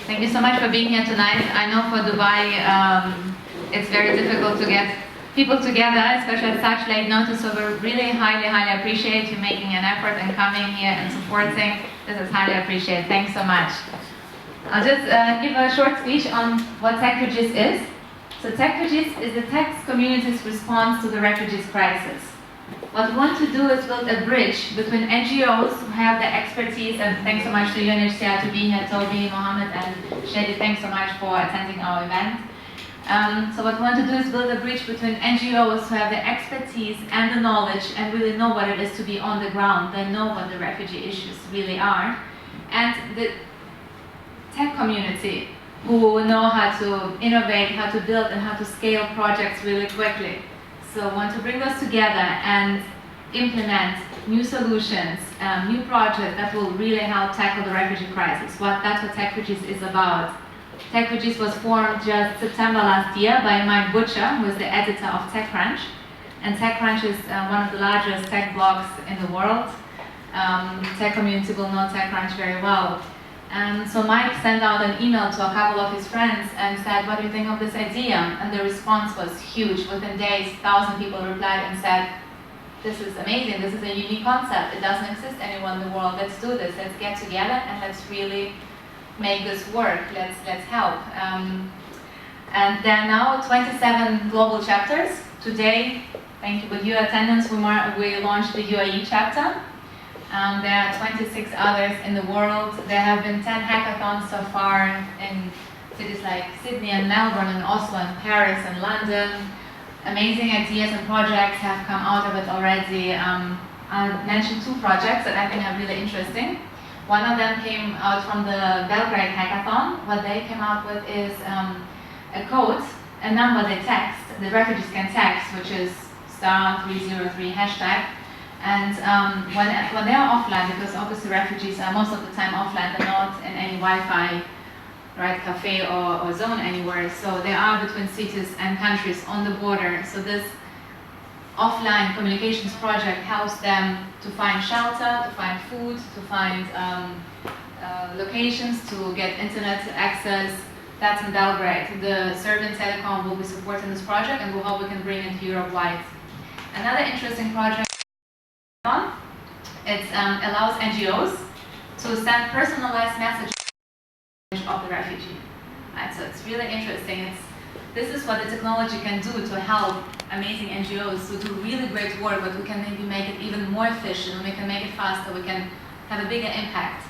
Thank you so much for being here tonight. I know for Dubai, it's very difficult to get people together, especially at such late notice, so we really highly appreciate you making an effort and coming here and supporting. This is highly appreciated. Thanks so much. I'll just give a short speech on what Techfugees is. So Techfugees is the tech community's response to the refugees crisis. What we want to do is build a bridge between NGOs who have the expertise, and thanks so much to UNHCR to be here, Toby, Mohammed, and Shady, thanks so much for attending our event. So what we want to do is build a bridge between NGOs who have the expertise and the knowledge and really know what it is to be on the ground. They know what the refugee issues really are. And the tech community who know how to innovate, how to build, and how to scale projects really quickly. So want to bring those together and implement new solutions, new projects that will really help tackle the refugee crisis. That's what Techfugees is about. Techfugees was formed just September last year by Mike Butcher, who is the editor of TechCrunch. And TechCrunch is one of the largest tech blogs in the world. Tech community will know TechCrunch very well. So Mike sent out an email to a couple of his friends and said, what do you think of this idea? And the response was huge. Within days, 1,000 people replied and said, this is amazing, this is a unique concept. It doesn't exist anywhere in the world. Let's do this. Let's get together and let's really make this work. Let's help. And there are now 27 global chapters. Today, thank you for your attendance, we launched the UAE chapter. There are 26 others in the world. There have been 10 hackathons so far in cities like Sydney and Melbourne and Oslo and Paris and London. Amazing ideas and projects have come out of it already. I'll mention two projects that I think are really interesting. One of them came out from the Belgrade hackathon. What they came out with is a code, a number they text, the refugees can text, which is *303 hashtag. And when they are offline, because obviously refugees are most of the time offline, they're not in any Wi-Fi, right, cafe or zone anywhere. So they are between cities and countries on the border. So this offline communications project helps them to find shelter, to find food, to find locations, to get internet access. That's in Belgrade. The Serbian Telecom will be supporting this project, and we hope we can bring it Europe-wide. Another interesting project. It allows NGOs to send personalized messages of the refugee. Right? So it's really interesting. This is what the technology can do to help amazing NGOs to do really great work, but we can maybe make it even more efficient, we can make it faster, we can have a bigger impact.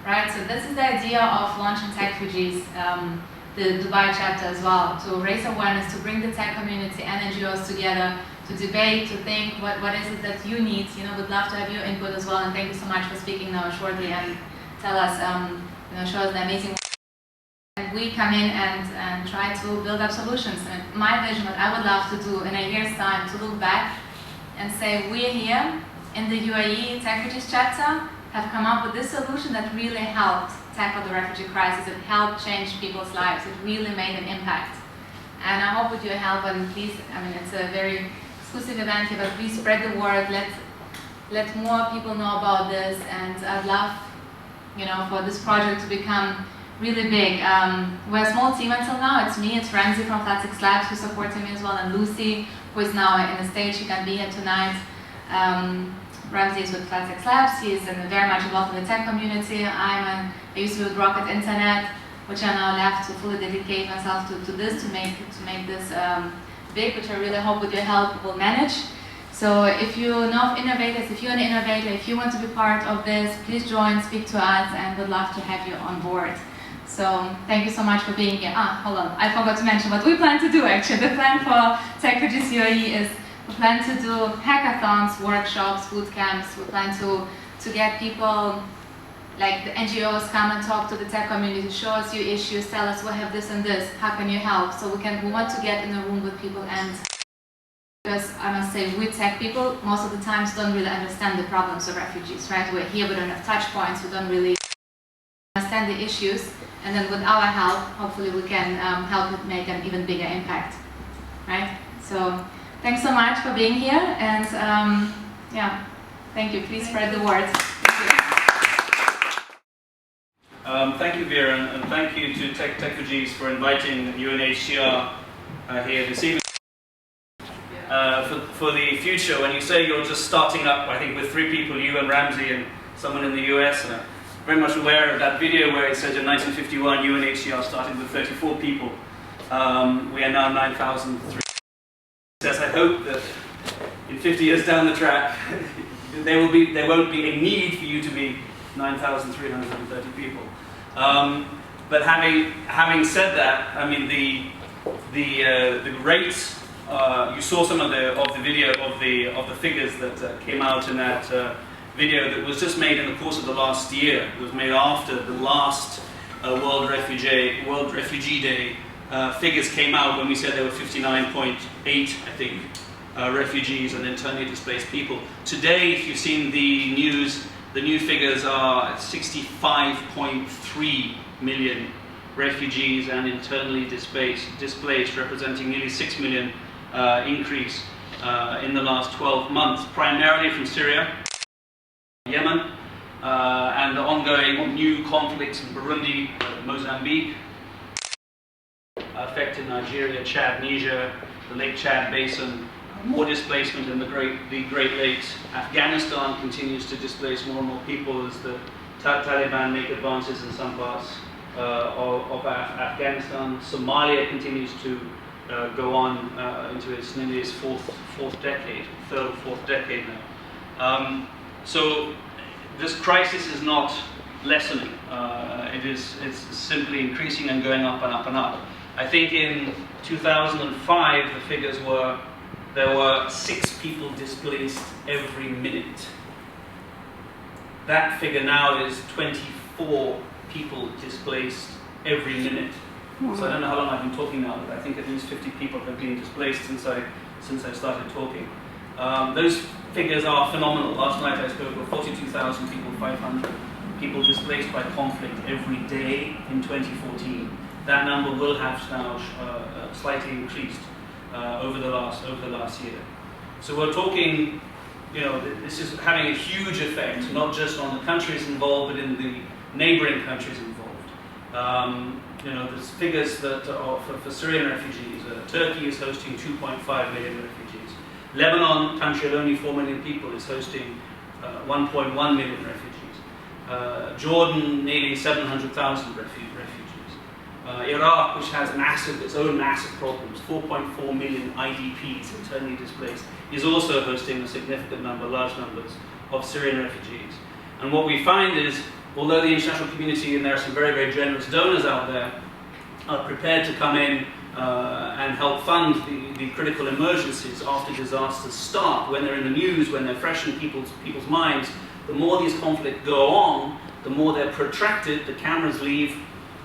Right? So this is the idea of launching Techfugees, the Dubai chapter as well, to raise awareness, to bring the tech community and NGOs together, to debate, to think what is it that you need. We'd love to have your input as well, and thank you so much for speaking now shortly and tell us, show us the amazing work. And we come in and try to build up solutions. And my vision, what I would love to do in a year's time, to look back and say, we're here in the UAE Techfugees chapter, have come up with this solution that really helped tackle the refugee crisis. It helped change people's lives. It really made an impact. And I hope with your help, and please, it's a very exclusive event here, but please spread the word. Let more people know about this, and I'd love, for this project to become really big. We're a small team until now. It's me, it's Ramsey from Flat 6 Labs who's supporting me as well, and Lucy, who is now in the stage. She can be here tonight. Ramsey is with Flat 6 Labs. He is very much involved in the tech community. I used to be with Rocket Internet, which I now left to fully dedicate myself to this, to make this big, which I really hope with your help will manage. So if you know of innovators, if you're an innovator, if you want to be part of this, please join, speak to us, and we'd love to have you on board. So thank you so much for being here. Hold on, I forgot to mention what we plan to do actually. The plan for Techfugees UAE is we plan to do hackathons, workshops, boot camps. We plan to get people, like the NGOs, come and talk to the tech community, show us your issues, tell us we have this and this, how can you help? So we want to get in a room with people, and because I must say, we tech people most of the times don't really understand the problems of refugees, right? We're here, we don't have touch points, we don't really understand the issues, and then with our help, hopefully we can help it make an even bigger impact, right? So thanks so much for being here, and yeah, thank you. Please spread the word. Thank you. Thank you, Vera, and thank you to Techfugees for inviting UNHCR here this evening. For the future, when you say you're just starting up, I think with 3 people, you and Ramsey and someone in the US, and I'm very much aware of that video where it says in 1951 UNHCR started with 34 people. We are now 9,300. I hope that in 50 years down the track, there won't be a need for you to be 9,330 people. But having said that, I mean the rate. You saw some of the video of the figures that came out in that video that was just made in the course of the last year. It was made after the last World Refugee Day figures came out, when we said there were 59.8, I think, refugees and internally displaced people. Today, if you've seen the news, the new figures are 65.3 million refugees and internally displaced, representing nearly 6 million increase in the last 12 months, primarily from Syria, Yemen, and the ongoing new conflicts in Burundi, Mozambique, affecting Nigeria, Chad, Niger, the Lake Chad Basin, more displacement in the Great Lakes. Afghanistan continues to displace more and more people as the Taliban make advances in some parts of Afghanistan. Somalia continues to go on into nearly its third or fourth decade now. So this crisis is not lessening. It's simply increasing and going up and up and up. I think in 2005 the figures were there were 6 people displaced every minute. That figure now is 24 people displaced every minute. So I don't know how long I've been talking now, but I think at least 50 people have been displaced since I started talking. Those figures are phenomenal. Last night I spoke of 42,000 people, 500 people displaced by conflict every day in 2014. That number will have now slightly increased over the last year. So we're talking, you know, this is having a huge effect, not just on the countries involved, but in the neighboring countries involved. You know, there's figures that are for Syrian refugees. Turkey is hosting 2.5 million refugees. Lebanon, country of only 4 million people, is hosting 1.1 million refugees. Jordan, nearly 700,000 refugees. Iraq, which has its own massive problems, 4.4 million IDPs, internally displaced, is also hosting a significant number, large numbers, of Syrian refugees. And what we find is, although the international community, and there are some very, very generous donors out there, are prepared to come in and help fund the critical emergencies after disasters start, when they're in the news, when they're fresh in people's minds, the more these conflicts go on, the more they're protracted, the cameras leave,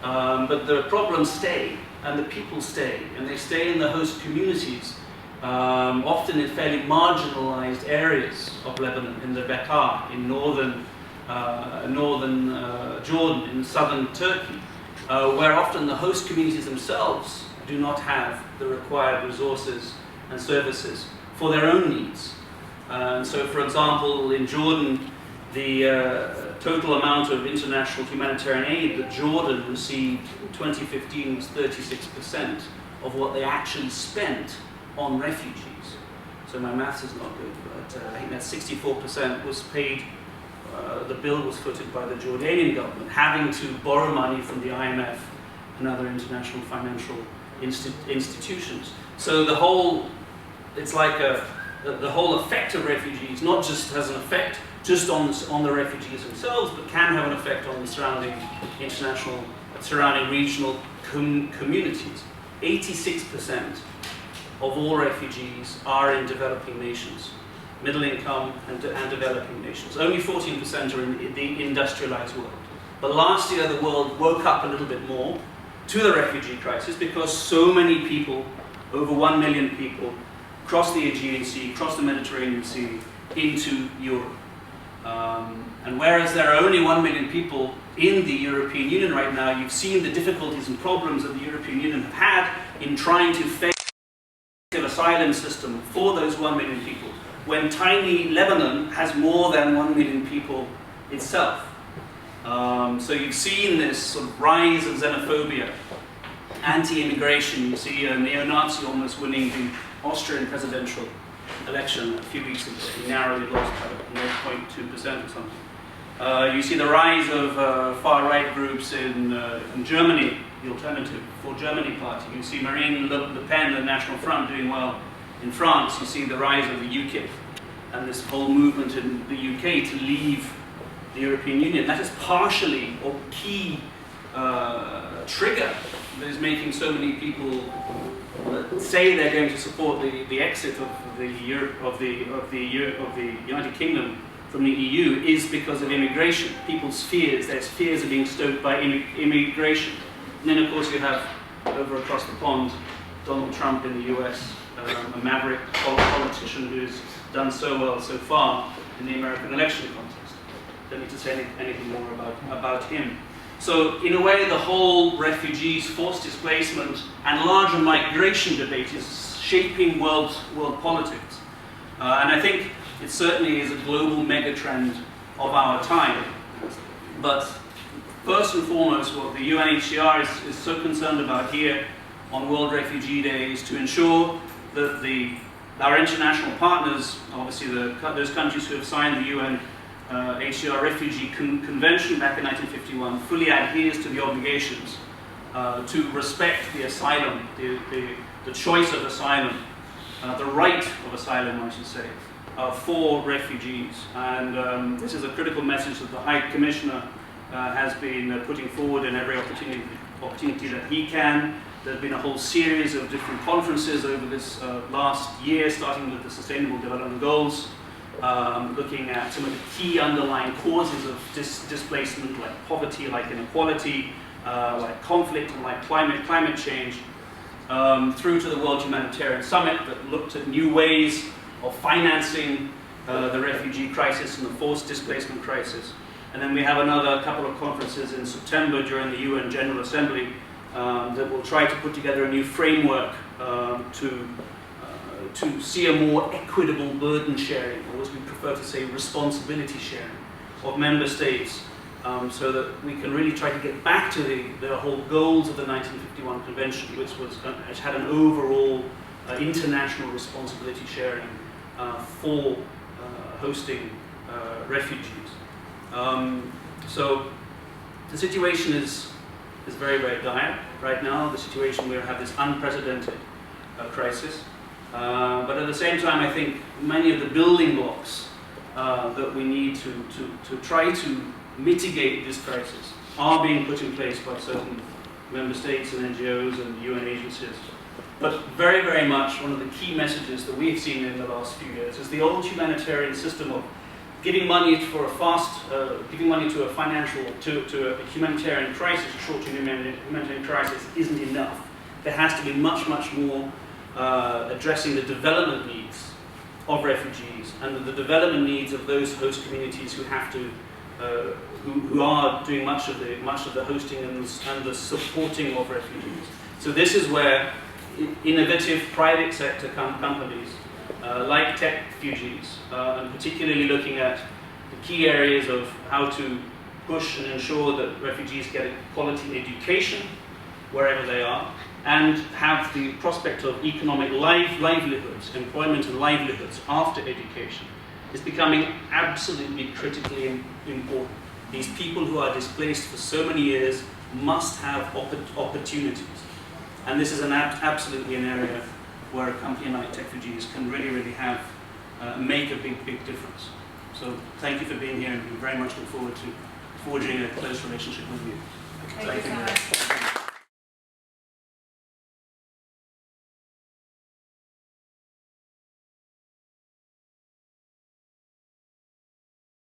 but the problems stay, and the people stay, and they stay in the host communities, often in fairly marginalized areas of Lebanon, in the Bekaa, in northern Jordan, in southern Turkey, where often the host communities themselves do not have the required resources and services for their own needs. So, for example, in Jordan, the total amount of international humanitarian aid that Jordan received in 2015 was 36% of what they actually spent on refugees. So my maths is not good, but I think that 64% was paid. The bill was footed by the Jordanian government, having to borrow money from the IMF and other international financial institutions. So the whole, it's like the whole effect of refugees not just has an effect just on the refugees themselves, but can have an effect on the surrounding regional communities. 86% of all refugees are in developing nations, middle income and developing nations. Only 14% are in the industrialized world. But last year the world woke up a little bit more to the refugee crisis because so many people, over 1 million people, crossed the Aegean Sea, crossed the Mediterranean Sea into Europe. And whereas there are only 1 million people in the European Union right now, you've seen the difficulties and problems that the European Union have had in trying to face an asylum system for those 1 million people, when tiny Lebanon has more than 1 million people itself. So you've seen this sort of rise of xenophobia, anti-immigration. You see a neo-Nazi almost winning the Austrian presidential election a few weeks ago. He narrowly lost by 0.2% or something. You see the rise of far-right groups in Germany, the Alternative for Germany party. You see Marine Le Pen, the National Front, doing well in France. You see the rise of the UKIP and this whole movement in the UK to leave the European Union. That is partially or key trigger that is making so many people say they're going to support the exit of the United Kingdom from the EU is because of immigration. People's fears, there's fears are being stoked by immigration. And then of course you have, over across the pond, Donald Trump in the US, a maverick politician who's done so well so far in the American election contest. Don't need to say anything more about him. So in a way, the whole refugees, forced displacement, and larger migration debate is shaping world politics. And I think it certainly is a global megatrend of our time. But first and foremost, what the UNHCR is so concerned about here on World Refugee Day is to ensure that our international partners, obviously those countries who have signed the UNHCR Refugee Convention back in 1951, fully adheres to the obligations to respect the asylum, the choice of asylum, the right of asylum, I should say, for refugees. And this is a critical message that the High Commissioner has been putting forward in every opportunity that he can. There have been a whole series of different conferences over this last year, starting with the Sustainable Development Goals, looking at some of the key underlying causes of displacement, like poverty, like inequality, like conflict, and like climate change, through to the World Humanitarian Summit that looked at new ways of financing the refugee crisis and the forced displacement crisis. And then we have another couple of conferences in September during the UN General Assembly that will try to put together a new framework to see a more equitable burden sharing, or as we prefer to say, responsibility sharing of member states, so that we can really try to get back to the whole goals of the 1951 Convention, which had an overall international responsibility sharing for hosting refugees. So the situation is very, very dire right now. The situation we have this unprecedented crisis. But at the same time, I think many of the building blocks that we need to try to mitigate this crisis are being put in place by certain member states and NGOs and UN agencies. But very, very much one of the key messages that we've seen in the last few years is the old humanitarian system of giving money for giving money to a humanitarian crisis, a short-term humanitarian crisis, isn't enough. There has to be much, much more addressing the development needs of refugees and the development needs of those host communities who have to, who are doing much of the hosting and the supporting of refugees. So this is where innovative private sector companies like Techfugees, and particularly looking at the key areas of how to push and ensure that refugees get a quality education wherever they are, and have the prospect of economic livelihoods, employment and livelihoods after education, is becoming absolutely critically important. These people who are displaced for so many years must have opportunities. And this is absolutely an area where a company like Techfugees can really have, make a big difference. So thank you for being here, and we very much look forward to forging a close relationship with you. Thank you so much.